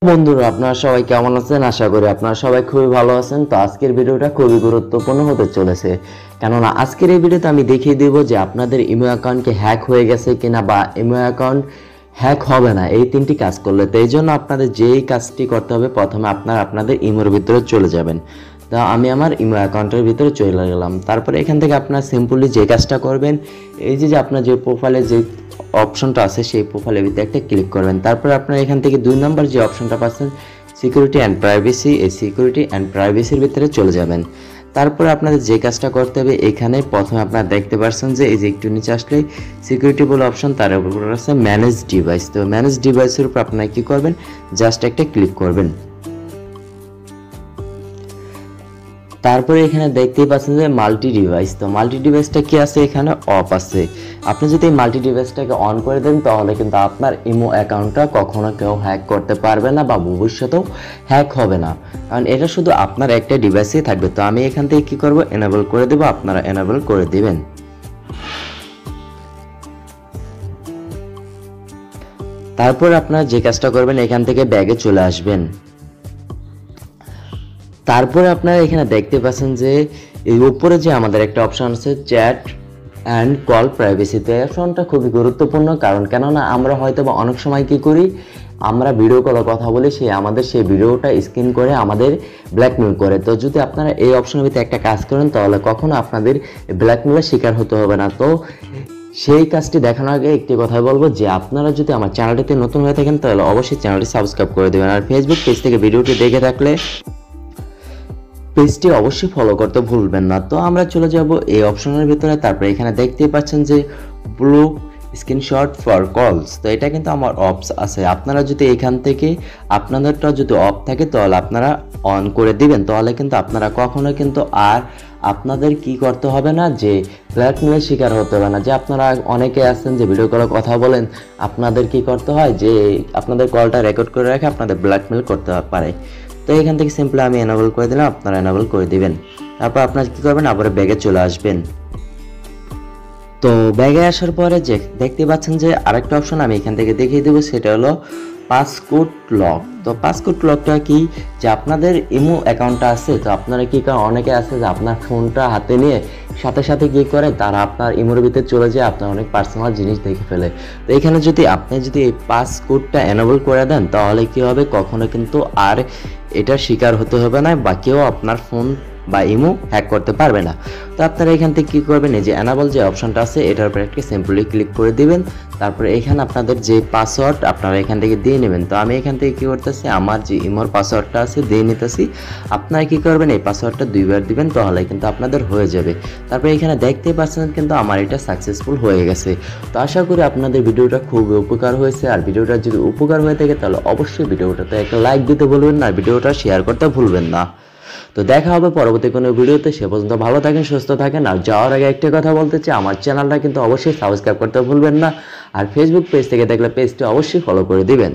বন্ধুরা আপনারা সবাই কেমন আছেন? আশা করি আপনারা সবাই খুবই ভালো আছেন। তো আজকের ভিডিওটা খুবই গুরুত্বপূর্ণ হতে চলেছে, কেননা আজকের এই ভিডিওতে আমি দেখিয়ে দেব যে আপনাদের ইমো অ্যাকাউন্টকে হ্যাক হয়ে গেছে কিনা বা ইমো অ্যাকাউন্ট হ্যাক হবে না এই তিনটি কাজ করলে। তো এই জন্য আপনাদের যেই কাজটি করতে হবে, প্রথমে আপনাদের ইমোর ভিতরে চলে যাবেন। তো আমি আমার ইমো অ্যাকাউন্টের ভিতরে চলে গেলাম। তারপরে এখান থেকে আপনারা সিম্পলি যে কাজটা করবেন, এই যে আপনার যে প্রোফাইলে যে অপশনটা আছে সেই প্রোফাইলের ভিতরে একটা ক্লিক করবেন। তারপরে আপনারা এখান থেকে 2 নম্বর যে অপশনটা পাচ্ছেন সিকিউরিটি অ্যান্ড প্রাইভেসি, এই সিকিউরিটি অ্যান্ড প্রাইভেসির ভিতরে চলে যাবেন। তারপরে আপনাদের যে কাজটা করতে হবে, এখানে প্রথমে আপনারা দেখতে পাচ্ছেন যে এই যে একটু নিচে আসলে সিকিউরিটি বলে অপশন, তার উপর আছে ম্যানেজ ডিভাইস। তো ম্যানেজ ডিভাইসের উপর আপনারা কি করবেন, জাস্ট একটা ক্লিক করবেন। তারপরে এখানে দেখতেই পাচ্ছেন যে মাল্টি ডিভাইস। তো মাল্টি ডিভাইসটা কি আছে, এখানে অফ আছে। আপনি যদি এই মাল্টি ডিভাইসটাকে অন করে দেন তাহলে কিন্তু আপনার ইমো অ্যাকাউন্টটা কখনো কেউ হ্যাক করতে পারবে না বা ভবিষ্যতেও হ্যাক হবে না, কারণ এটা শুধু আপনার একটা ডিভাইসেই থাকবে। তো আমি এখান থেকে কি করব, এনেবল করে দেব, আপনারা এনেবল করে দিবেন। তারপর আপনারা যে কাজটা করবেন, এখান থেকে ব্যাগে চলে আসবেন। তারপরে আপনারা এখানে দেখতে পাচ্ছেন যে এই উপরে যে আমাদের একটা অপশন আছে চ্যাট অ্যান্ড কল প্রাইভেসি। তো এই অপশনটা খুবই গুরুত্বপূর্ণ, কারণ কেননা আমরা হয়তো বা অনেক সময় কি করি, আমরা ভিডিও কলে কথা বলি, সেই ভিডিওটা স্ক্রিন করে আমাদের ব্ল্যাকমেল করে। তো যদি আপনারা এই অপশনের ভিতরে একটা কাজ করেন তাহলে কখনো আপনাদের ব্ল্যাকমেলের শিকার হতে হবে না। তো সেই কাজটি দেখানোর আগে একটি কথা বলবো যে আপনারা যদি আমার চ্যানেলটিতে নতুন হয়ে থাকেন তাহলে অবশ্যই চ্যানেলটি সাবস্ক্রাইব করে দেবেন, আর ফেসবুক পেজ থেকে ভিডিওটি দেখে থাকলে পেজটি অবশ্যই ফলো করতে ভুলবেন না। তো আমরা চলে যাব এই অপশনের ভিতরে। তারপরে এখানে দেখতেই পাচ্ছেন যে ব্লু স্ক্রিনশট ফর কলস। তো এটা কিন্তু আমার অফ আছে। আপনারা যদি এখান থেকে আপনাদেরটা যদি অফ থাকে তাহলে আপনারা অন করে দিবেন, তাহলে কিন্তু আপনারা কখনো কিন্তু আর আপনাদের কি করতে হবে না, যে ব্ল্যাকমেলের শিকার হতে হবে না। যে আপনারা অনেকে আছেন যে ভিডিও কলে কথা বলেন, আপনাদের কি করতে হয় যে আপনাদের কলটা রেকর্ড করে রেখে আপনাদের ব্ল্যাকমেল করতে পারে। তো এখান থেকে সিম্পলি আমি এনেবল করে দিলাম, আপনারা এনেবল করে দিবেন। তারপর আপনারা কি করবেন, আবার ব্যাগে চলে আসবেন। তো ব্যাগে আসার পরে যে দেখতে পাচ্ছেন যে আরেকটা অপশন আমি এখান থেকে দেখিয়ে দেবো, সেটা হলো পাসকোড লক। তো পাসকোড লকটা কি, যে আপনাদের ইমো অ্যাকাউন্টটা আছে, তো আপনারা কি করেন, অনেকে আছে যে আপনার ফোনটা হাতে নিয়ে সাথে সাথে কি করে তারা আপনার ইমোর ভিতরে চলে যায়, আপনার অনেক পার্সোনাল জিনিস দেখে ফেলে। তো এখানে যদি আপনি এই পাসকোডটা এনেবল করে দেন তাহলে কি হবে, কখনো কিন্তু আর এটার শিকার হতে হবে না বা কেউ আপনার ফোন বা ইমো হ্যাক করতে পারবে না। তো আপনারা এখান থেকে কি করবেন, এই যে এনাবল যে অপশনটা আছে এটার উপর একটা সিম্পলি ক্লিক করে দিবেন। তারপরে এখানে আপনাদের যে পাসওয়ার্ড আপনারা এখান থেকে দিয়ে নেবেন। তো আমি এখান থেকে কি করতেছি, আমার যে ইমোর পাসওয়ার্ডটা আছে দিয়ে নিতেছি। আপনারা কি করবেন, এই পাসওয়ার্ডটা 2 বার দিবেন, তাহলে কিন্তু আপনাদের হয়ে যাবে। তারপরে এখানে দেখতেই পাচ্ছেন কিন্তু আমার এটা সাকসেসফুল হয়ে গেছে। তো আশা করি আপনাদের ভিডিওটা খুবই উপকার হয়েছে, আর ভিডিওটা যদি উপকার হয়ে থাকে তাহলে অবশ্যই ভিডিওটাতে একটা লাইক দিতে ভুলবেন না, আর ভিডিওটা শেয়ার করতে ভুলবেন না। তো দেখা হবে পরবর্তী কোনো ভিডিওতে। সে পর্যন্ত ভালো থাকেন, সুস্থ থাকেন। আর যাওয়ার আগে একটা কথা বলতে চাই, আমার চ্যানেলটা কিন্তু অবশ্যই সাবস্ক্রাইব করতে ভুলবেন না, আর ফেসবুক পেজ থেকে দেখলে পেজটি অবশ্যই ফলো করে দিবেন।